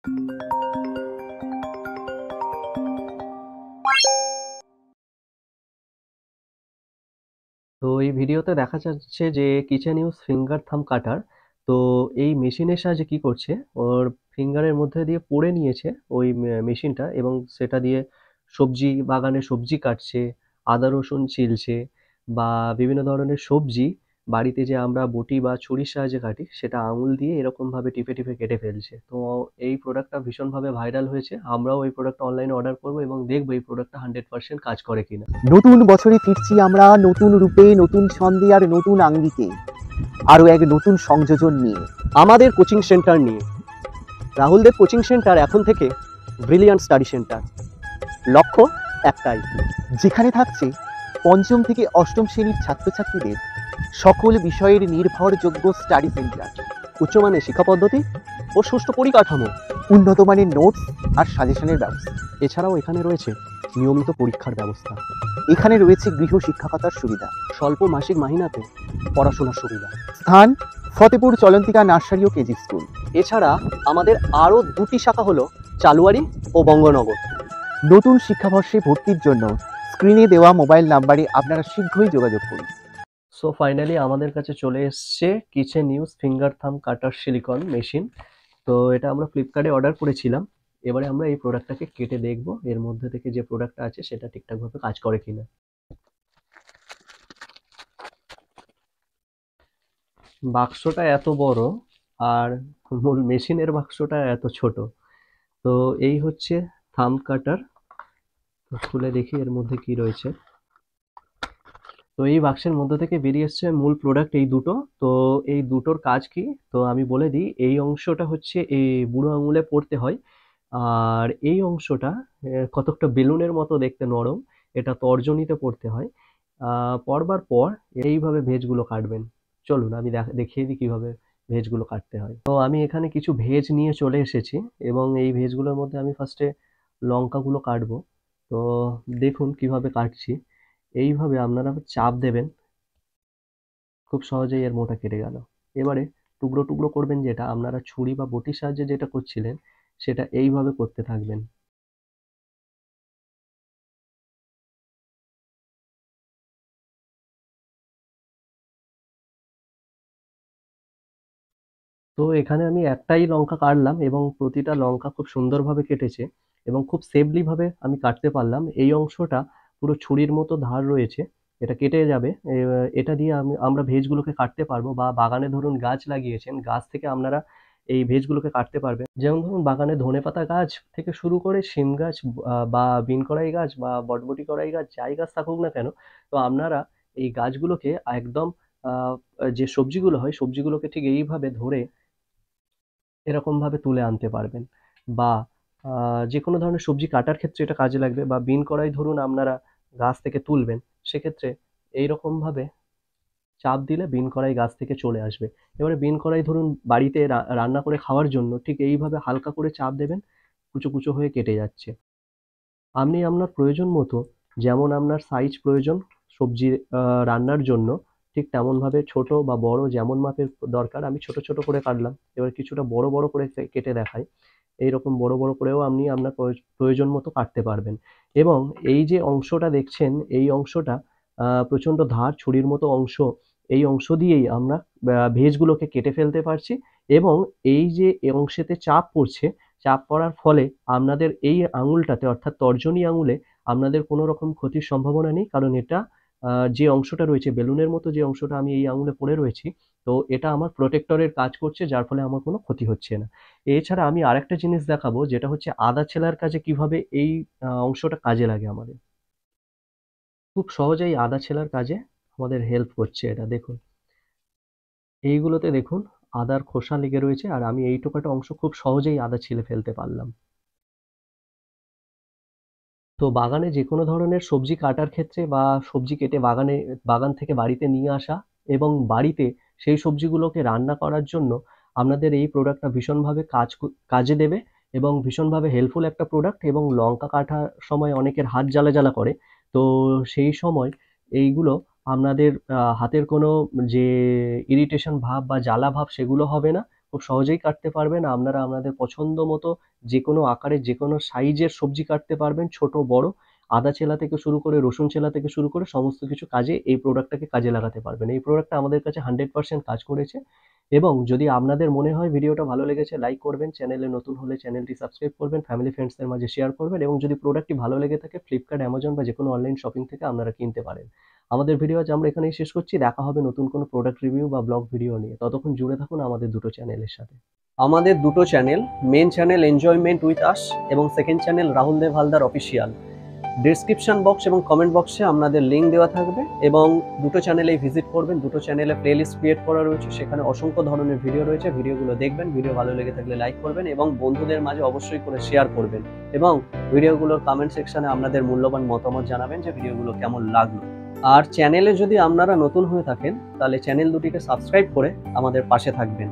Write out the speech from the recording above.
তো এই ভিডিওতে দেখা যাচ্ছে যে কিচেন ইউজ ফিঙ্গার থাম্ব কাটার। তো এই মেশিনের সাহায্যে কি করছে, ওর ফিঙ্গারের মধ্যে দিয়ে পড়ে নিয়েছে ওই মেশিনটা, এবং সেটা দিয়ে সবজি বাগানে সবজি কাটছে, আদা রসুন ছিলছে, বা বিভিন্ন ধরনের সবজি বাড়িতে যে আমরা বটি বা ছুরির সাহায্যে কাটি সেটা আঙুল দিয়ে এরকম ভাবে টিপে টিপে কেটে ফেলছে। তো এই প্রোডাক্টটা ভীষণভাবে ভাইরাল হয়েছে। আমরাও এই প্রোডাক্টটা অনলাইনে অর্ডার করবো এবং দেখবো এই প্রোডাক্টটা 100% কাজ করে কিনা। নতুন বছরে ফিরছি আমরা নতুন রূপে, নতুন ছন্দে আর নতুন আঙ্গিকে, আরো এক নতুন সংযোজন নিয়ে, আমাদের কোচিং সেন্টার নিয়ে। রাহুলদেব কোচিং সেন্টার এখন থেকে ব্রিলিয়ান্ট স্টাডি সেন্টার। লক্ষ্য একটাই, যেখানে থাকছে পঞ্চম থেকে অষ্টম শ্রেণীর ছাত্রছাত্রীদের সকল বিষয়ের নির্ভরযোগ্য স্টাডি সেন্টার, উচ্চমানের শিক্ষা পদ্ধতি ও সুষ্ঠু পরিকাঠামো, উন্নত মানের নোটস আর সাজেশনের ব্যবস্থা। এছাড়াও এখানে রয়েছে নিয়মিত পরীক্ষার ব্যবস্থা, এখানে রয়েছে গৃহ শিক্ষকতার সুবিধা, স্বল্প মাসিক মাহিনাতে পড়াশোনার সুবিধা। স্থান ফতেপুর চলন্তিকা নার্সারি ও কেজি স্কুল। এছাড়া আমাদের আরও দুটি শাখা হলো চালুয়ারি ও বঙ্গনগর। নতুন শিক্ষাবর্ষে ভর্তির জন্য স্ক্রিনে দেওয়া মোবাইল নাম্বারে আপনারা শীঘ্রই যোগাযোগ করুন। সো ফাইনালি আমাদের কাছে চলে এসছে কিচেন ইউজ ফিঙ্গার থাম্ব কাটার সিলিকন মেশিন। তো এটা আমরা ফ্লিপকার্টে অর্ডার করেছিলাম। এবারে আমরা এই প্রোডাক্টটাকে কেটে দেখব এর মধ্যে থেকে যে প্রোডাক্টটা আছে সেটা ঠিকঠাকভাবে কাজ করে কিনা। বাক্সটা এত বড় আর মূল মেশিনের বাক্সটা এত ছোট। তো এই হচ্ছে থাম্ব কাটার। তো খুলে দেখি এর মধ্যে কি রয়েছে। তো এই বাক্সের মধ্যে থেকে বেরিয়ে এসছে মূল প্রোডাক্ট এই দুটো। তো এই দুটোর কাজ কি, তো আমি বলে দিই। এই অংশটা হচ্ছে এই বুড়ো আঙুলে পড়তে হয়, আর এই অংশটা কতকটা বেলুনের মতো দেখতে নরম, এটা তর্জনীতে পড়তে হয়। পড়বার পর এইভাবে ভেজগুলো কাটবেন। চলুন আমি দেখিয়ে দিই কিভাবে ভেজগুলো কাটতে হয়। তো আমি এখানে কিছু ভেজ নিয়ে চলে এসেছি, এবং এই ভেজগুলোর মধ্যে আমি ফার্স্টে লঙ্কাগুলো কাটবো। তো দেখুন কিভাবে কাটছি। এইভাবে আপনারা চাপ দেবেন, খুব সহজেই এর মোটা কেটে গেল। এবারে টুকরো টুকরো করবেন, যেটা আপনারা ছুরি বা বটির সাহায্যে যেটা করছিলেন সেটা এইভাবে করতে থাকবেন। তো এখানে আমি একটাই লঙ্কা কাটলাম এবং প্রতিটা লঙ্কা খুব সুন্দরভাবে কেটেছে এবং খুব সেফলি ভাবে আমি কাটতে পারলাম। এই অংশটা পুরো ছুরির মতো ধার রয়েছে, এটা কেটে যাবে। এটা দিয়ে আমরা ভেজগুলোকে কাটতে পারবো, বা বাগানে ধরুন গাছ লাগিয়েছেন, গাছ থেকে আপনারা এই ভেজগুলোকে কাটতে পারবেন। যেমন ধরুন বাগানে ধনেপাতা গাছ থেকে শুরু করে শিম গাছ, বা বিন কড়াই গাছ বা বটবটি কড়াই গাছ, যাই গাছ থাকুক না কেন, তো আপনারা এই গাছগুলোকে একদম আহ, যে সবজিগুলো হয় সবজিগুলোকে ঠিক এইভাবে ধরে এরকমভাবে তুলে আনতে পারবেন। বা যেকোনো ধরনের সবজি কাটার ক্ষেত্রে এটা কাজে লাগবে, বা বিন কড়াই ধরুন আপনারা গাছ থেকে তুলবেন, সেক্ষেত্রে এইরকমভাবে চাপ দিলে বিন কড়াই গাছ থেকে চলে আসবে। এবারে বিন কড়াই ধরুন বাড়িতে রান্না করে খাওয়ার জন্য ঠিক এইভাবে হালকা করে চাপ দেবেন, কুচো কুচো হয়ে কেটে যাচ্ছে। আপনি আপনার প্রয়োজন মতো, যেমন আপনার সাইজ প্রয়োজন সবজি রান্নার জন্য, ঠিক তেমনভাবে ছোট বা বড় যেমন মাপের দরকার আমি ছোট ছোট করে কাটলাম। এবার কিছুটা বড় বড় করে কেটে দেখাই। এইরকম বড় বড় করেও আপনি আপনার প্রয়োজন মতো কাটতে পারবেন। এবং এই যে অংশটা দেখছেন, এই অংশটা প্রচণ্ড ধার ছুরির মতো অংশ, এই অংশ দিয়েই আমরা ভেজগুলোকে কেটে ফেলতে পারছি। এবং এই যে এই অংশেতে চাপ পড়ছে, চাপ পড়ার ফলে আপনাদের এই আঙুলটাতে অর্থাৎ তর্জনী আঙুলে আপনাদের কোনো রকম ক্ষতির সম্ভাবনা নেই, কারণ এটা যে অংশটা রয়েছে বেলুনের মতো, যে অংশটা আমি এই আঙুলে পড়ে রয়েছি, তো এটা আমার প্রোটেক্টরের কাজ করছে, যার ফলে আমার কোনো ক্ষতি হচ্ছে না। এছাড়া আমি আরেকটা জিনিস দেখাবো, যেটা হচ্ছে আদা ছেলার কাজে কিভাবে এই অংশটা কাজে লাগে আমাদের। খুব সহজেই আদা ছেলার কাজে আমাদের হেল্প করছে এটা, দেখুন। এইগুলোতে দেখুন আদার খোসা লেগে রয়েছে, আর আমি এইটুকাটা অংশ খুব সহজেই আদা ছিলে ফেলতে পারলাম। তো বাগানে যেকোনো ধরনের সবজি কাটার ক্ষেত্রে, বা সবজি কেটে বাগান থেকে বাড়িতে নিয়ে আসা, এবং বাড়িতে সেই সবজিগুলোকে রান্না করার জন্য আপনাদের এই প্রোডাক্টটা ভীষণভাবে কাজে দেবে, এবং ভীষণভাবে হেল্পফুল একটা প্রোডাক্ট। এবং লঙ্কা কাটার সময় অনেকের হাত জ্বালা জ্বালা করে, তো সেই সময় এইগুলো আপনাদের হাতের কোনো যে ইরিটেশন ভাব বা জ্বালা ভাব সেগুলো হবে না। খুব সহজেই কাটতে পারবেন। আপনারা আপনাদের পছন্দ মতো যে কোনো আকারের যে কোনো সাইজের সবজি কাটতে পারবেন, ছোট বড়। আদা ছেলা থেকে শুরু করে রসুন ছেলা থেকে শুরু করে সমস্ত কিছু কাজে এই প্রোডাক্টটাকে কাজে লাগাতে পারবেন। এই প্রোডাক্টটা আমাদের কাছে 100% কাজ করেছে। এবং যদি আপনাদের মনে হয় ভিডিওটা ভালো লেগেছে, লাইক করবেন, চ্যানেলে নতুন হলে চ্যানেলটি সাবস্ক্রাইব করবেন, ফ্যামিলি ফ্রেন্ডসদের মাঝে শেয়ার করবেন এবং যদি প্রোডাক্টটি ভালো লেগে থাকে ফ্লিপকার্ট, অ্যামাজন বা যে কোনো অনলাইন শপিং থেকে আপনারা কিনতে পারেন। আমাদের ভিডিও আজ আমরা এখানেই শেষ করছি। দেখা হবে নতুন কোনো প্রোডাক্ট রিভিউ বা ব্লগ ভিডিও নিয়ে। ততক্ষণ জুড়ে থাকুন আমাদের দুটো চ্যানেলের সাথে। আমাদের দুটো channel, main channel enjoyment with us এবং second channel Rahul Dev Haldar official. Description box এবং কমেন্ট বক্সে আপনাদের লিঙ্ক দেওয়া থাকবে এবং দুটো চ্যানেলেই ভিজিট করবেন। দুটো চ্যানেলে প্লেলিস্ট ক্রিয়েট করা রয়েছে, সেখানে অসংখ্য ধরনের ভিডিও রয়েছে। ভিডিওগুলো দেখবেন, ভিডিও ভালো লেগে থাকলে লাইক করবেন এবং বন্ধুদের মাঝে অবশ্যই করে শেয়ার করবেন এবং ভিডিওগুলোর কমেন্ট সেকশনে আপনাদের মূল্যবান মতামত জানাবেন যে ভিডিওগুলো কেমন লাগলো। আর চ্যানেলে যদি আপনারা নতুন হয়ে থাকেন তাহলে চ্যানেল দুটিকে সাবস্ক্রাইব করে আমাদের পাশে থাকবেন।